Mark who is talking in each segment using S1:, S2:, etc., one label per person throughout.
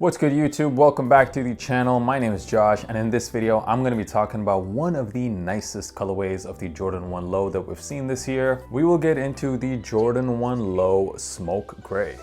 S1: What's good YouTube? Welcome back to the channel. My name is Josh, and in this video I'm going to be talking about one of the nicest colorways of the Jordan 1 Low that we've seen this year. We will get into the Jordan 1 Low Smoke Gray.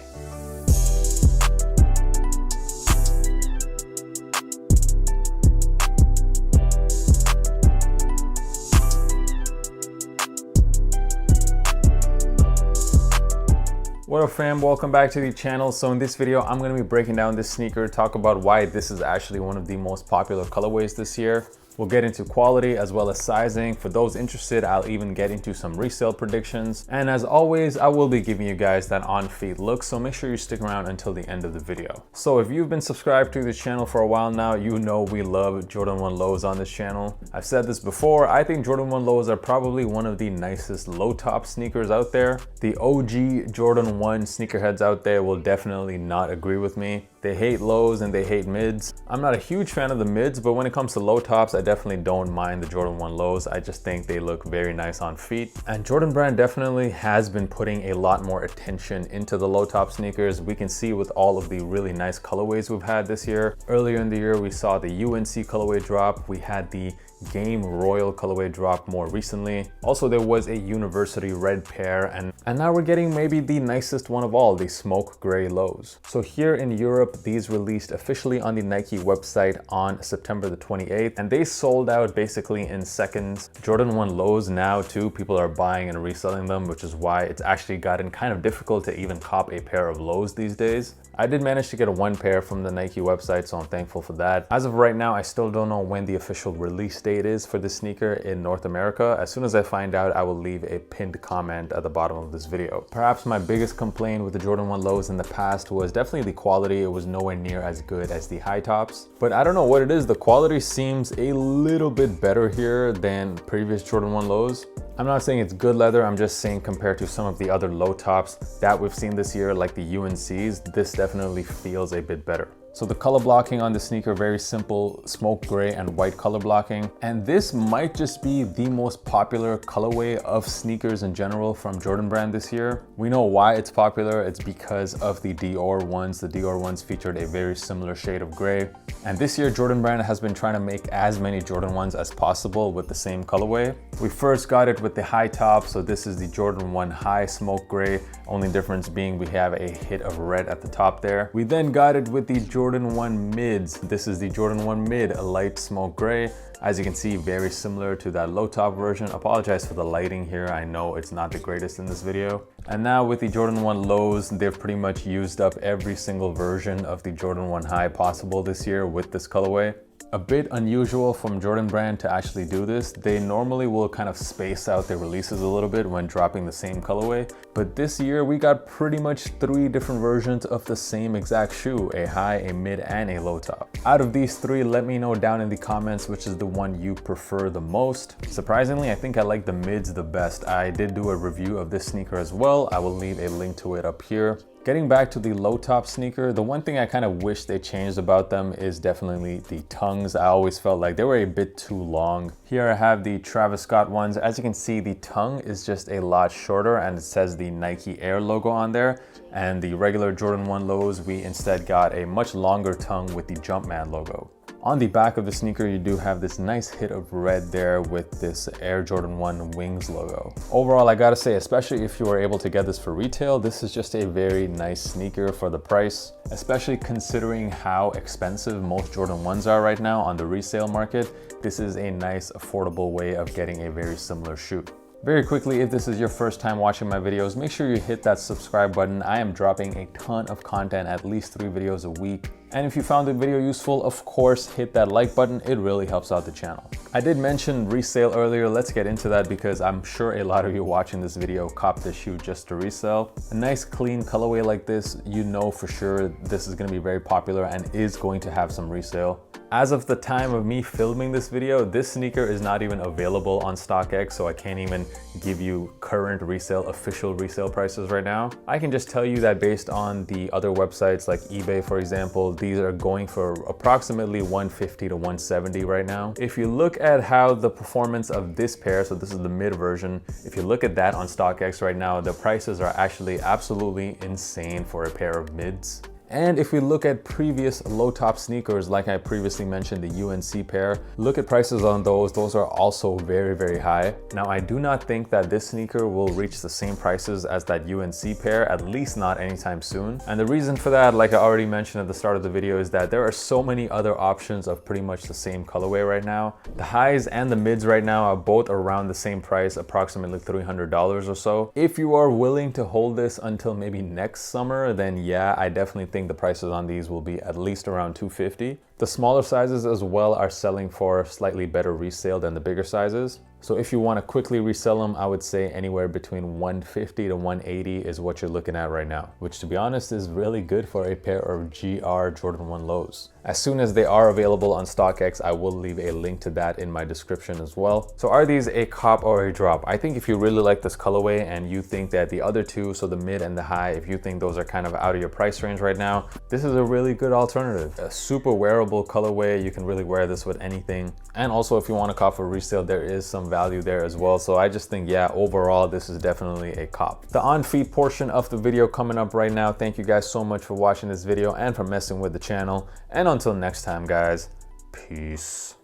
S1: What up fam, welcome back to the channel. So in this video, I'm gonna be breaking down this sneaker, talk about why this is actually one of the most popular colorways this year. We'll get into quality as well as sizing. For those interested, I'll even get into some resale predictions. And as always, I will be giving you guys that on-feet look, so make sure you stick around until the end of the video. So if you've been subscribed to this channel for a while now, you know we love Jordan 1 Lows on this channel. I've said this before, I think Jordan 1 Lows are probably one of the nicest low top sneakers out there. The OG Jordan 1 sneakerheads out there will definitely not agree with me. They hate lows and they hate mids. I'm not a huge fan of the mids, but when it comes to low tops, I definitely don't mind the Jordan 1 Lows. I just think they look very nice on feet. And Jordan Brand definitely has been putting a lot more attention into the low top sneakers. We can see with all of the really nice colorways we've had this year. Earlier in the year, we saw the UNC colorway drop. We had the Game Royal colorway drop more recently. Also, there was a University red pair, and now we're getting maybe the nicest one of all, the Smoke Gray Lows. So here in Europe, these released officially on the Nike website on September the 28th, and they sold out basically in seconds. Jordan 1 Lows now too, people are buying and reselling them, which is why it's actually gotten kind of difficult to even cop a pair of lows these days. I did manage to get one pair from the Nike website, so I'm thankful for that. As of right now, I still don't know when the official release date is for this sneaker in North America. As soon as I find out, I will leave a pinned comment at the bottom of this video. Perhaps my biggest complaint with the Jordan 1 Lows in the past was definitely the quality. It was nowhere near as good as the high tops. But I don't know what it is. The quality seems a little bit better here than previous Jordan 1 Lows. I'm not saying it's good leather, I'm just saying compared to some of the other low tops that we've seen this year, like the UNCs, this definitely feels a bit better. So the color blocking on the sneaker, very simple, smoke gray and white color blocking. And this might just be the most popular colorway of sneakers in general from Jordan Brand this year. We know why it's popular. It's because of the Dior ones. The Dior ones featured a very similar shade of gray. And this year, Jordan Brand has been trying to make as many Jordan 1s as possible with the same colorway. We first got it with the high top. So this is the Jordan 1 High Smoke Gray. Only difference being we have a hit of red at the top there. We then got it with the Jordan 1 Mids. This is the Jordan 1 Mid, a light smoke gray. As you can see, very similar to that low top version. Apologize for the lighting here. I know it's not the greatest in this video. And now with the Jordan 1 Lows, they've pretty much used up every single version of the Jordan 1 High possible this year with this colorway. A bit unusual from Jordan Brand to actually do this. They normally will kind of space out their releases a little bit when dropping the same colorway. But this year we got pretty much 3 different versions of the same exact shoe, a high, a mid, and a low top. Out of these 3, let me know down in the comments which is the one you prefer the most. Surprisingly, I think I like the mids the best. I did do a review of this sneaker as well. I will leave a link to it up here. Getting back to the low top sneaker, the one thing I kind of wish they changed about them is definitely the tongues. I always felt like they were a bit too long. Here I have the Travis Scott ones. As you can see, the tongue is just a lot shorter and it says the Nike Air logo on there. And the regular Jordan 1 Lows, we instead got a much longer tongue with the Jumpman logo. On the back of the sneaker, you do have this nice hit of red there with this Air Jordan 1 Wings logo. Overall, I gotta say, especially if you were able to get this for retail, this is just a very nice sneaker for the price, especially considering how expensive most Jordan 1s are right now on the resale market. This is a nice, affordable way of getting a very similar shoe. Very quickly, if this is your first time watching my videos, make sure you hit that subscribe button. I am dropping a ton of content, at least 3 videos a week. And if you found the video useful, of course, hit that like button. It really helps out the channel. I did mention resale earlier. Let's get into that because I'm sure a lot of you watching this video copped this shoe just to resell. A nice clean colorway like this, you know for sure this is gonna be very popular and is going to have some resale. As of the time of me filming this video, this sneaker is not even available on StockX, so I can't even give you current resale, official resale prices right now. I can just tell you that based on the other websites like eBay, for example, these are going for approximately $150 to $170 right now. If you look at how the performance of this pair, so this is the mid version, if you look at that on StockX right now, the prices are actually absolutely insane for a pair of mids. And if we look at previous low top sneakers, like I previously mentioned, the UNC pair, look at prices on those. Those are also very, very high. Now, I do not think that this sneaker will reach the same prices as that UNC pair, at least not anytime soon. And the reason for that, like I already mentioned at the start of the video, is that there are so many other options of pretty much the same colorway right now. The highs and the mids right now are both around the same price, approximately $300 or so. If you are willing to hold this until maybe next summer, then yeah, I definitely think the prices on these will be at least around $250. The smaller sizes as well are selling for slightly better resale than the bigger sizes. So if you want to quickly resell them, I would say anywhere between $150 to $180 is what you're looking at right now, which to be honest is really good for a pair of GR Jordan 1 lows. As soon as they are available on StockX, I will leave a link to that in my description as well. So are these a cop or a drop? I think if you really like this colorway and you think that the other two, so the mid and the high, if you think those are kind of out of your price range right now, this is a really good alternative. A super wearable colorway, you can really wear this with anything. And also if you want to cop for resale, there is some value there as well. So I just think, yeah, overall, this is definitely a cop. The on-feet portion of the video coming up right now. Thank you guys so much for watching this video and for messing with the channel. And until next time, guys, peace.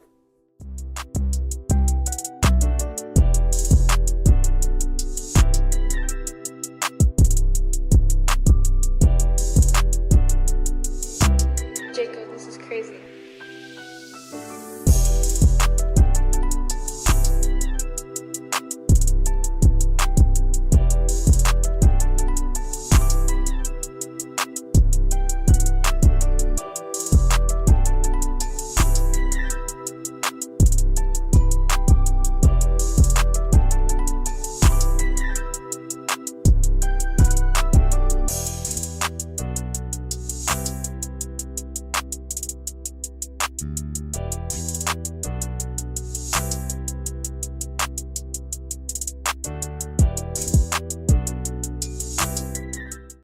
S2: Jacob, this is crazy.